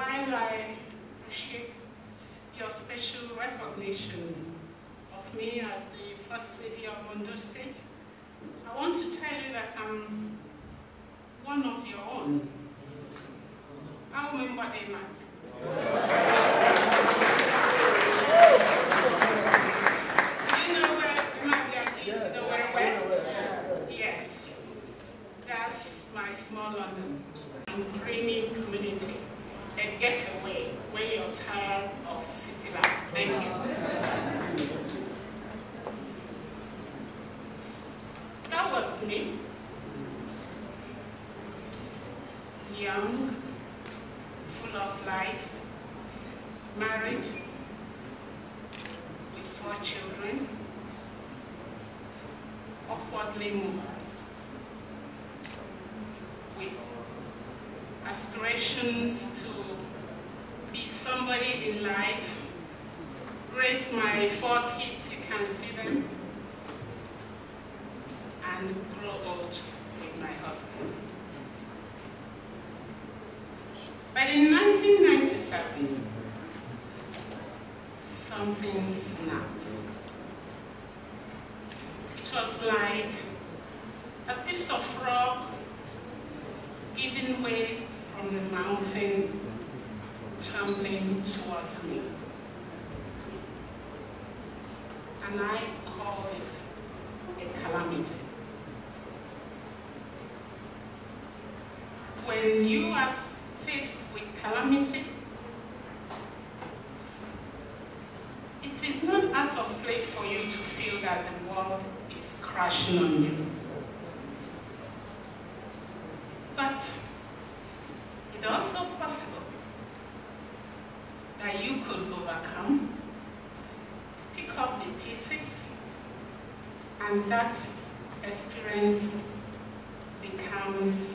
while I appreciate your special recognition of me as the First Lady of Ondo State, I want to tell you that I'm one of your own. I remember the man. You know where Magia is? You know where West? Yes. That's my small London. Dreaming community. A getaway where you're tired of city life. Thank you. That was me. Young, full of life, married, with 4 children, upwardly moved, with aspirations to be somebody in life, raise my 4 kids, you can see them, and grow old with my husband. But in 1997, something snapped. It was like a piece of rock giving way from the mountain, tumbling towards me. And I call it a calamity. When you are faced with calamity, it is not out of place for you to feel that the world is crashing on you. But it's also possible that you could overcome, pick up the pieces, and that experience becomes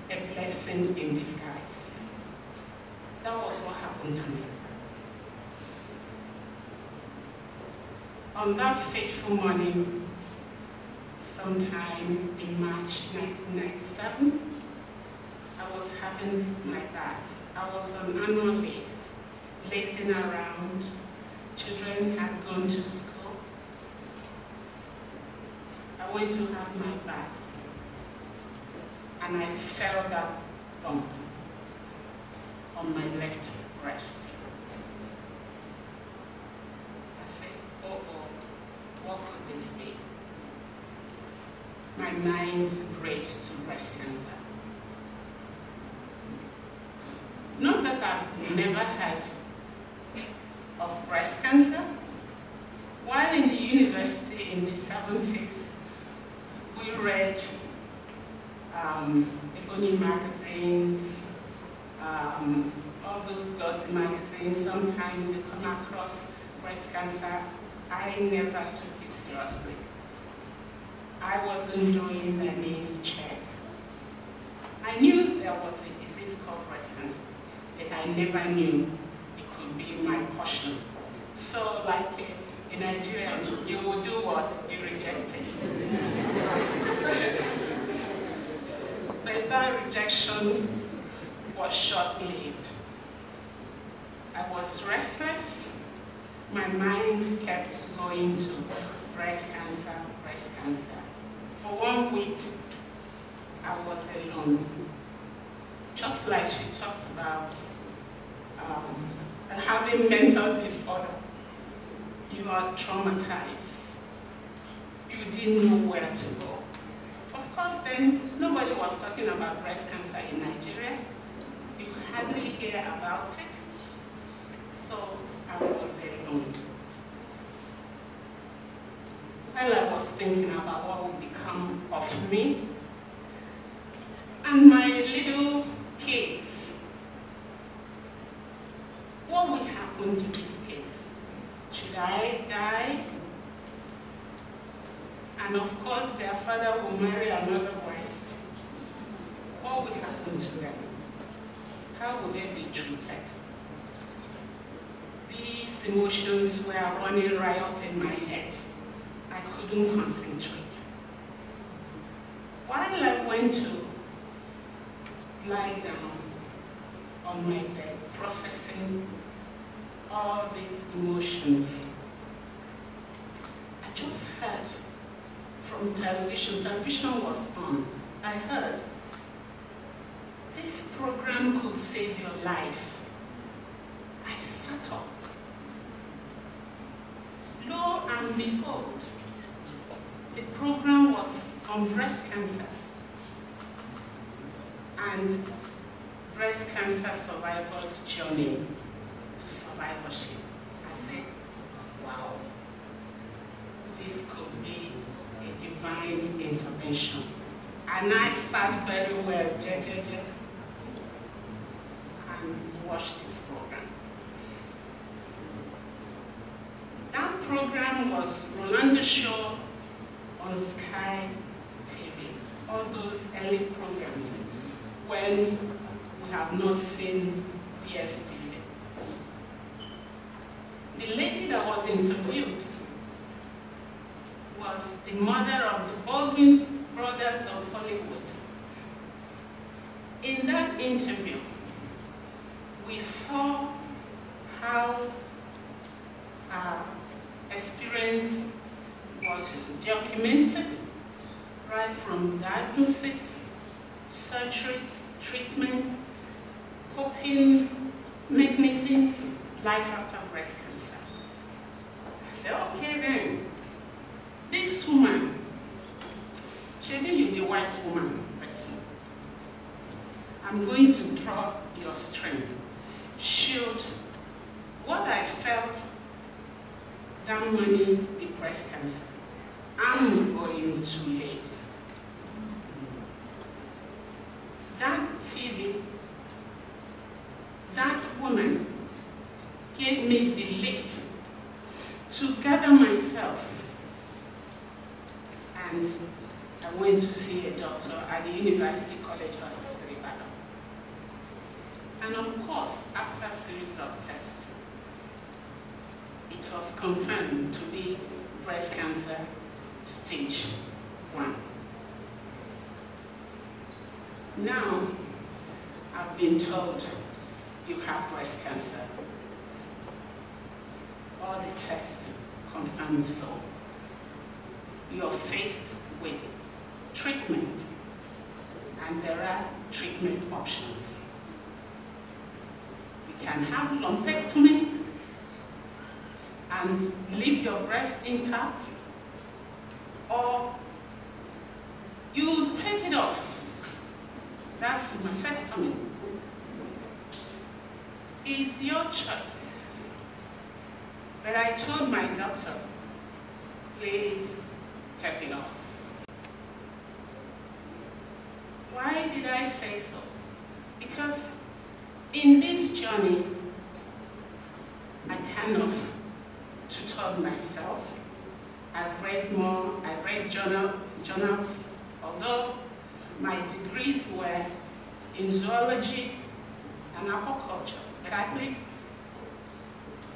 a blessing in disguise. That was what happened to me. On that fateful morning, sometime in March 1997, I was having my bath. I was on annual leave, lazing around. Children had gone to school. I went to have my bath, and I felt that bump on my left breast. I said, oh, what could this be? My mind raced to breast cancer. Not that I've never had of breast cancer. While in the university in the 70s, we read ebony magazines, all those glossy magazines. Sometimes you come across breast cancer. I never took it seriously. I wasn't doing any check. I knew there was a disease called breast cancer, but I never knew it could be my portion. So like in Nigeria, you will do what? You reject it. But that rejection was short-lived. I was restless. My mind kept going to breast cancer, breast cancer. For 1 week, I was alone. Just like she talked about having mental disorder. You are traumatized. You didn't know where to go. Of course, then, nobody was talking about breast cancer in Nigeria. You hardly hear about it. So I was alone. While I was thinking about what would become of me and my little kids, what would happen to these kids? Should I die? And of course, their father will marry another wife. What will happen to them? How will they be treated? These emotions were running riot in my head. I couldn't concentrate. While I went to lie down on my bed, processing all these emotions. I just heard from television was on. I heard, this program could save your life. I sat up. Lo and behold, the program was on breast cancer and breast cancer survivors' journey to survivorship. I said, wow, this could be a divine intervention. And I sat very well, and watched this program. That program was Rolando Show on Sky TV, all those early programs when we have not seen DSTV. The lady that was interviewed was the mother of the Baldwin brothers of Hollywood. In that interview, we saw how our experience was documented right from diagnosis, surgery, treatment, coping mechanisms, life after breast cancer. I said, okay then, this woman, she may be the white woman, but I'm going to draw your strength. Should what I felt that morning be breast cancer, I'm going to live. That TV, that woman gave me the lift to gather myself, and I went to see a doctor at the University College Hospital. And of course, after a series of tests, it was confirmed to be breast cancer stage 1. Now, I've been told you have breast cancer. All the tests confirm so. You're faced with treatment, and there are treatment options. You can have lumpectomy and leave your breast intact, or you take it off. That's mastectomy. It's your choice. But I told my doctor, please take it off. Why did I say so? Because in this journey, I kind of tutored myself. I read more, I read journals, although my degrees were in zoology and aquaculture, but at least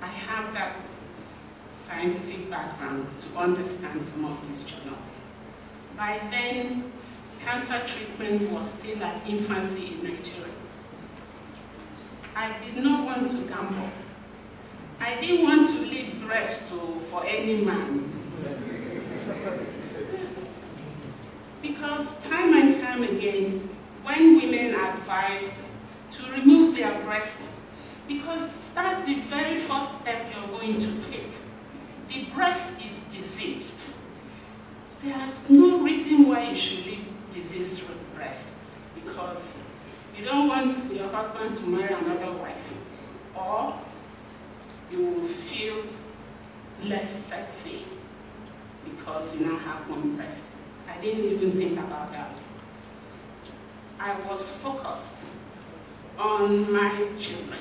I have that scientific background to understand some of these journals. By then, cancer treatment was still at infancy in Nigeria. I did not want to gamble. I didn't want to leave breast for any man. Because time and time again, when women are advised to remove their breast, because that's the very first step you're going to take. The breast is diseased. There's no reason why you should leave diseased breast, because you don't want your husband to marry another wife, or you will feel less sexy because you now have one breast. I didn't even think about that. I was focused on my children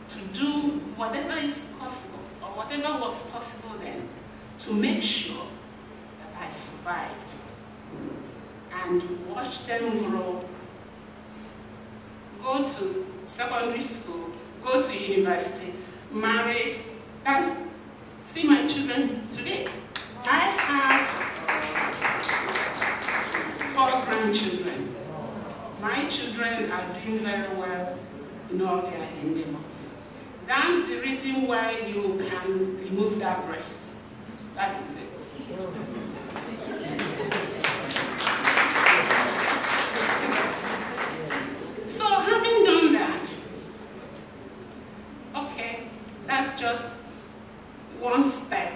to do whatever is possible, or whatever was possible then, to make sure that I survived and watch them grow, go to secondary school, go to university, marry. See my children today. I have 4 grandchildren. My children are doing very well in all their endeavors. That's the reason why you can remove that breast. That is it. So having done that, okay, that's just one step.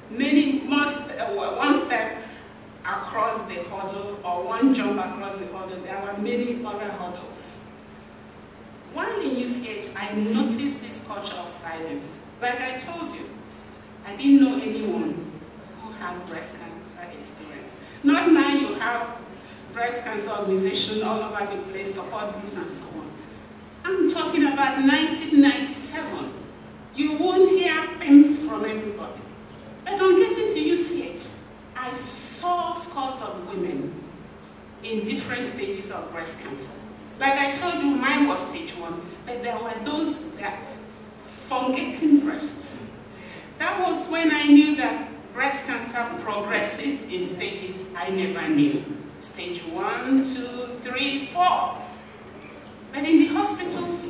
One step across the hurdle, or one jump across the hurdle. There were many other hurdles. While in UCH, I noticed this culture of silence. Like I told you, I didn't know anyone who had breast cancer experience. Not now you have breast cancer organization all over the place, support groups and so on. I'm talking about 1997. You won't hear from everybody. But on getting to UCH, I saw scores of women in different stages of breast cancer. Like I told you, mine was stage 1, but there were those that fungating breasts. That was when I knew that breast cancer progresses in stages I never knew. Stage 1, 2, 3, 4. But in the hospitals,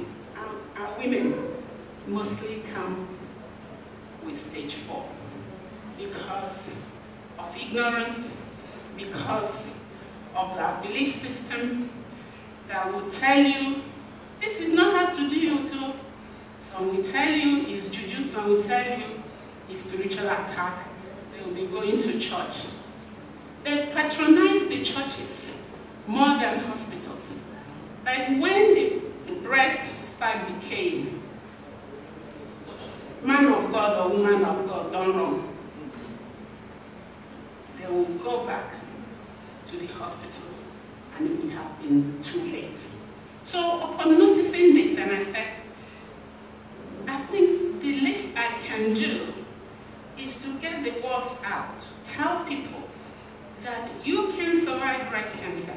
our women mostly come with stage 4 because of ignorance, because of the belief system that will tell you, this is not how to do you too. Some will tell you it's juju, some will tell you it's spiritual attack. They will be going to church. They patronize the churches more than hospitals. But when the breasts start decaying, man of God or woman of God done wrong, they will go back to the hospital and it would have been too late. So upon noticing this, and I said, I think the least I can do is to get the words out, tell people that you can survive breast cancer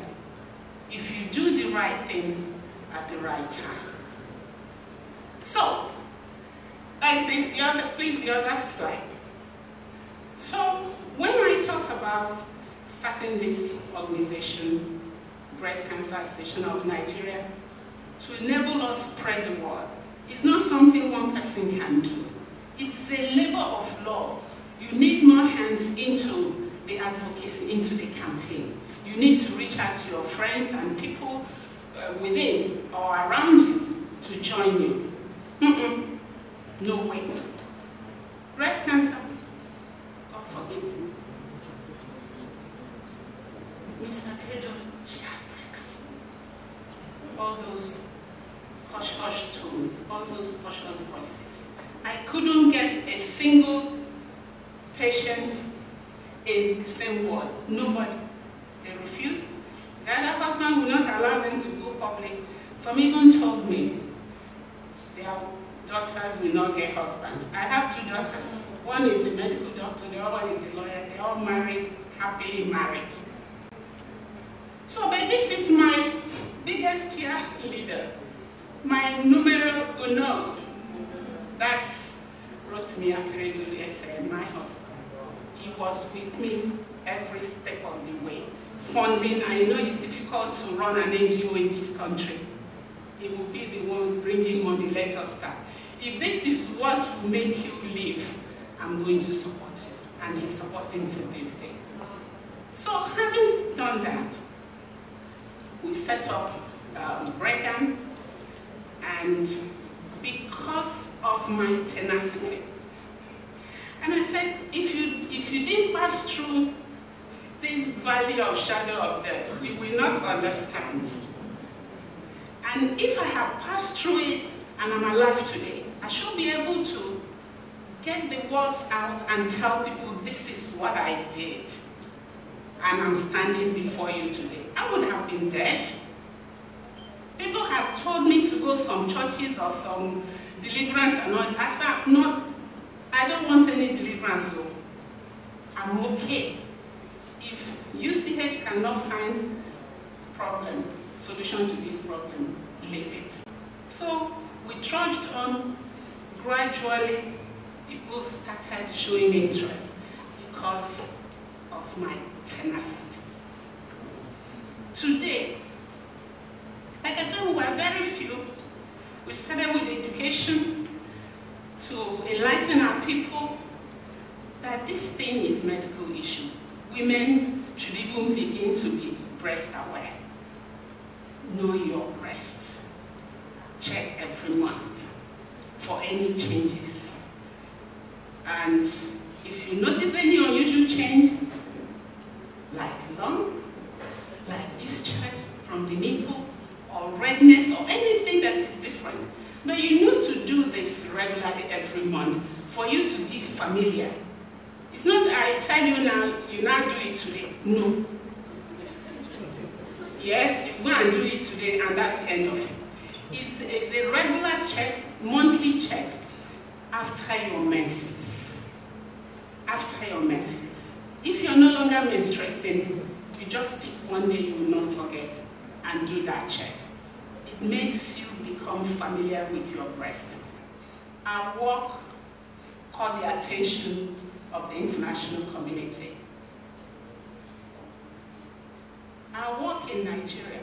if you do the right thing at the right time. So, I think the other slide. So, when I talked about starting this organization, Breast Cancer Association of Nigeria, to enable us spread the word, it's not something one person can do. It's a labor of love. You need more hands into the advocacy, into the campaign. You need to reach out to your friends and people within or around you to join you. No way. Breast cancer, God forbid. Mrs. Akeredolu, she has breast cancer. All those hush-hush tones, all those hush-hush voices. I couldn't get a single patient in the same ward. Nobody. They refused. The other husband would not allow them to go public. Some even told me their daughters will not get husbands. I have 2 daughters. One is a medical doctor, the other one is a lawyer. They're all married, happily married. So, but this is my biggest cheerleader, my numero uno. That's Anyanwu-Akeredolu, my husband. He was with me every step of the way. Funding, I know it's difficult to run an NGO in this country. He will be the one bringing money, let us start. If this is what will make you live, I'm going to support you. And he's supporting to this day. So having done that, we set up BRECAN, and because of my tenacity, and I said, if you didn't pass through this valley of shadow of death, we will not understand. And if I have passed through it and I'm alive today, I should be able to get the words out and tell people this is what I did. And I'm standing before you today. I would have been dead. People have told me to go some churches or some deliverance and all. I said, I don't want any deliverance, so I'm okay. If UCH cannot find solution to this problem, leave it. So we trudged on. Gradually, people started showing interest because of my tenacity. Today, like I said, we were very few. We started with education to enlighten our people that this thing is a medical issue. Women should even begin to be breast aware. Know your breast. Check every month for any changes. And if you notice any unusual change, like lump, like discharge from the nipple, or redness, or anything that is different, but you need to do this regularly every month for you to be familiar. It's not that I tell you now, you now do it today. No. Yes, you go and do it today, and that's the end of it. It's a regular check, monthly check, after your menses. After your menses. If you're no longer menstruating, you just pick one day you will not forget and do that check. It makes you become familiar with your breast. Our work caught the attention of the international community. Our work in Nigeria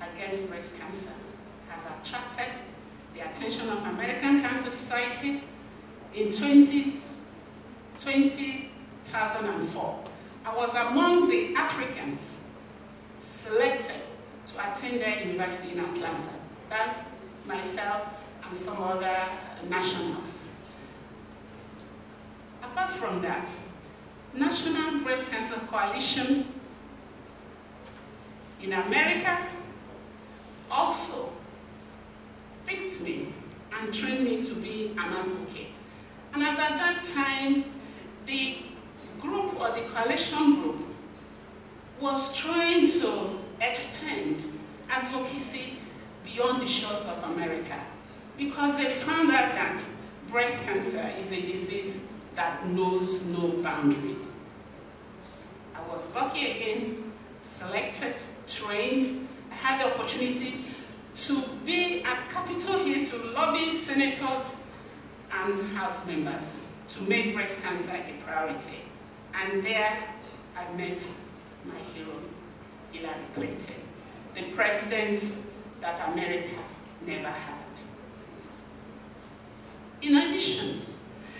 against breast cancer has attracted the attention of American Cancer Society. In 2004, I was among the Africans selected to attend their university in Atlanta. That's myself and some other nationals. Apart from that, National Breast Cancer Coalition in America also picked me and trained me to be an advocate. And as at that time, the group or the coalition group was trying to extend advocacy beyond the shores of America because they found out that breast cancer is a disease that knows no boundaries. I was lucky again, selected, trained. I had the opportunity to be at Capitol Hill to lobby senators and House members to make breast cancer a priority. And there I met my hero, Hillary Clinton, the president that America never had. In addition,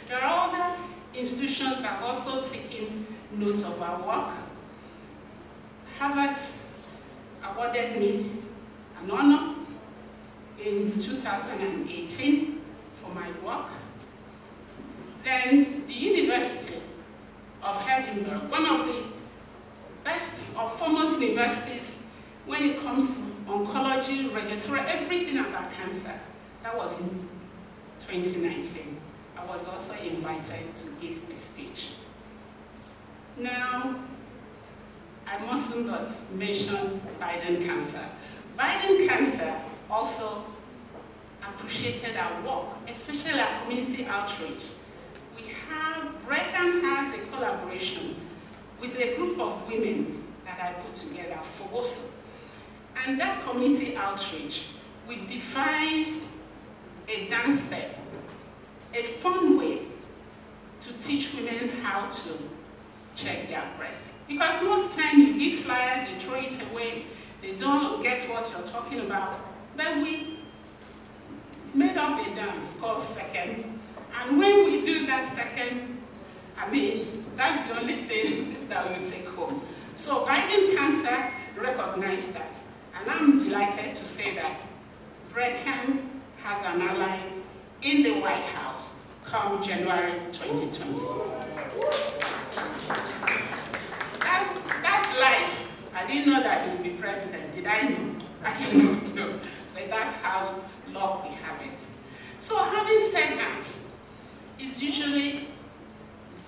there are other institutions that have also taken note of our work. Harvard awarded me an honor in 2018 for my work. Then the University of Edinburgh, one of the best or foremost universities when it comes to oncology, regulatory, everything about cancer. That was in 2019. I was also invited to give a speech. Now, I mustn't not mention Biden cancer. Biden cancer also appreciated our work, especially our community outreach. BRECAN has a collaboration with a group of women that I put together for OSO. And that community outreach, we devised a dance step, a fun way to teach women how to check their breast. Because most times you give flyers, they throw it away, they don't get what you're talking about. But we made up a dance called Second. And when we do that second, I mean, that's the only thing that we take home. So Biden cancer recognized that. And I'm delighted to say that BRECAN has an ally in the White House come January 2020. That's life. I didn't know that he would be president. Did I know? I didn't know. But that's how luck we have it. So having said that, it's usually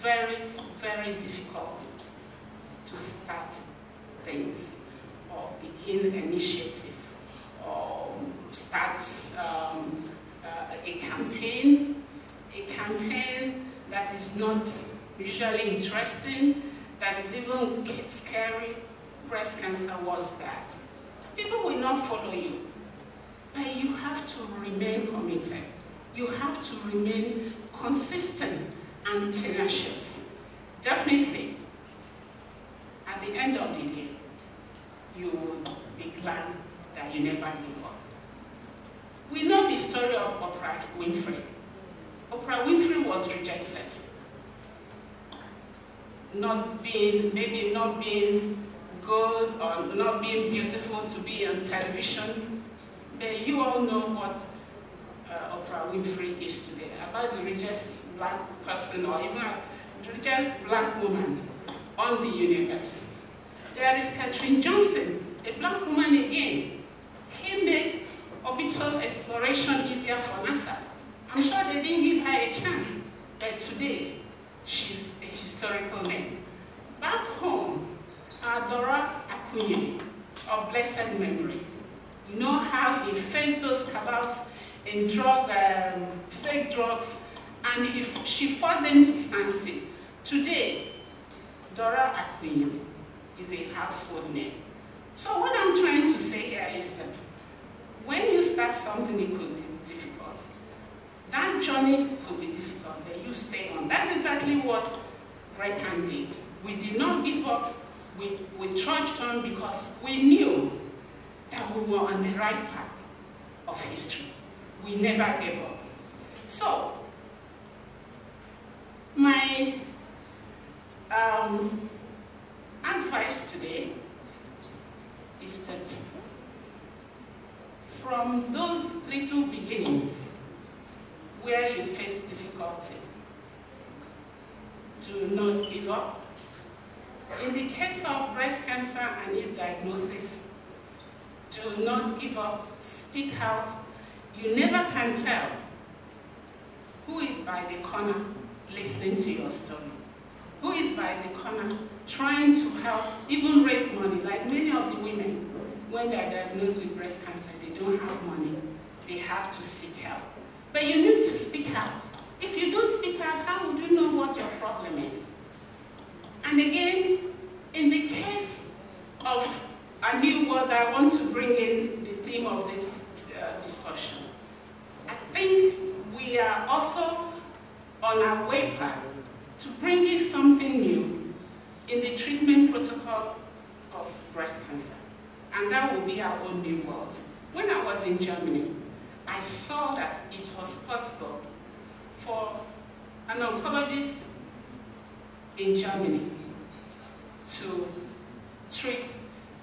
very, very difficult to start things or begin initiative or start a campaign that is not usually interesting, that is even scary. Breast cancer was that. People will not follow you, but you have to remain committed. You have to remain consistent and tenacious. Definitely, at the end of the day, We know the story of Oprah Winfrey. Oprah Winfrey was rejected. Maybe not being good or not being beautiful to be on television. But you all know what Oprah Winfrey is today, about the richest black person or even the richest black woman on the universe. There is Katherine Johnson, a black woman again. He made orbital exploration easier for NASA. I'm sure they didn't give her a chance, but today she's a historical name. Back home, Dora Akunyili, of blessed memory. You know how he faced those cabals in fake drugs, and she fought them to stand still. Today, Dora Akunyili is a household name. So what I'm trying to say here is that when you start something, it could be difficult. That journey could be difficult, but you stay on. That's exactly what BRECAN did. We did not give up. We trudged on because we knew that we were on the right path of history. We never gave up. So, my advice today is that from those little beginnings where you face difficulty, do not give up. In the case of breast cancer and its diagnosis, do not give up, speak out. You never can tell who is by the corner listening to your story, who is by the corner trying to help, even raise money. Like many of the women, when they're diagnosed with breast cancer, they don't have money. They have to seek help. But you need to speak out. If you don't speak out, how would you know what your problem is? And again, in the case of a new word, I want to bring in the theme of this discussion. I think we are also on our way path to bringing something new in the treatment protocol of breast cancer. And that will be our own new world. When I was in Germany, I saw that it was possible for an oncologist in Germany to treat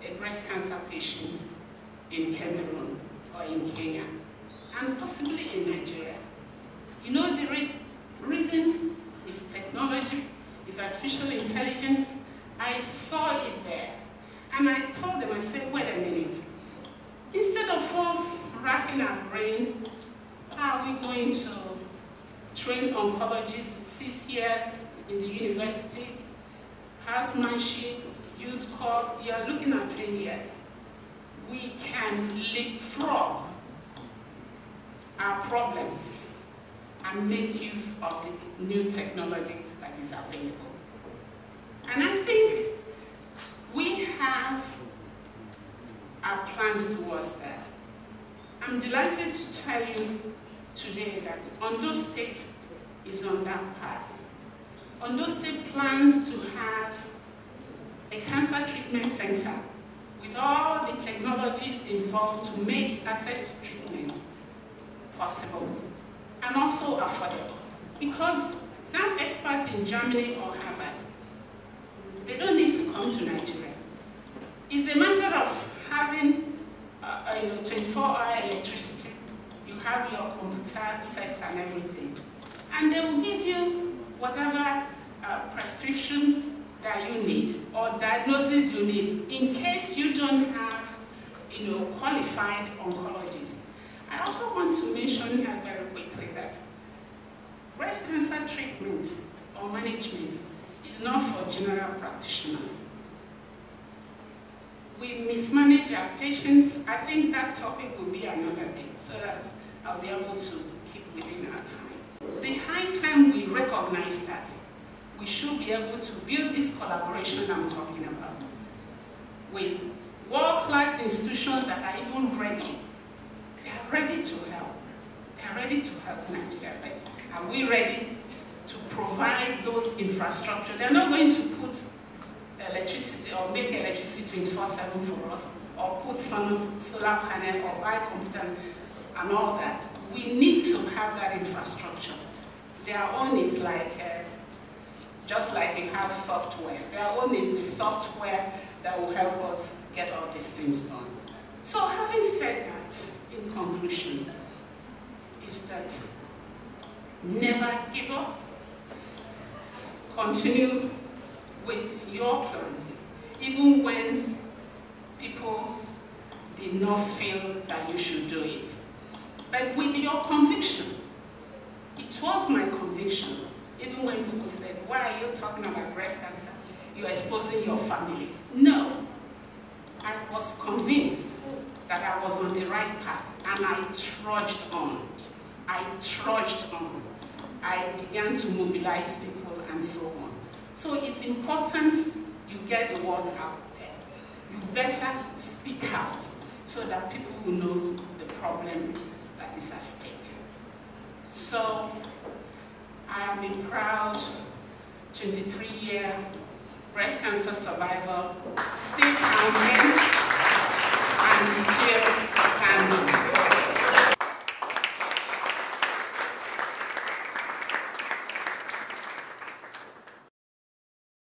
a breast cancer patient in Cameroon or in Kenya, and possibly in Nigeria. You know, the reason is technology, is artificial intelligence. I saw it there, and I told them, I said, wait a minute. Instead of us racking our brain, how are we going to train oncologists 6 years in the university, housemanship, youth corps, you are looking at 10 years. We can leapfrog our problems and make use of the new technology that is available. And I think we have our plans towards that. I'm delighted to tell you today that Ondo State is on that path. Ondo State plans to have a cancer treatment center with all the technologies involved to make access to treatment possible and also affordable. Because that expert in Germany or Harvard, they don't need to come to Nigeria. It's a matter of having 24-hour electricity. You have your computer sets and everything. And they will give you whatever prescription that you need or diagnosis you need in case you don't have qualified oncologists. I also want to mention here very quickly that breast cancer treatment or management is not for general practitioners. We mismanage our patients. I think that topic will be another day so that I'll be able to keep within our time. The high time we recognize that we should be able to build this collaboration I'm talking about with world-class institutions that are even ready. They are ready to help. They are ready to help Nigeria, but are we ready to provide those infrastructure? They're not going to put electricity or make electricity 24/7 for us, or put some solar panel or buy computer and all that. We need to have that infrastructure. Their own is like, just like they have software. Their own is the software that will help us get all these things done. So having said that, in conclusion, is that never give up. Continue with your plans, even when people did not feel that you should do it. But with your conviction, it was my conviction, even when people said, why are you talking about breast cancer? You're exposing your family. No, I was convinced that I was on the right path, and I trudged on. I trudged on. I began to mobilize people and so on. So it's important you get the word out there. You better speak out so that people will know the problem that is at stake. So I am a proud 23-year breast cancer survivor, still counting, and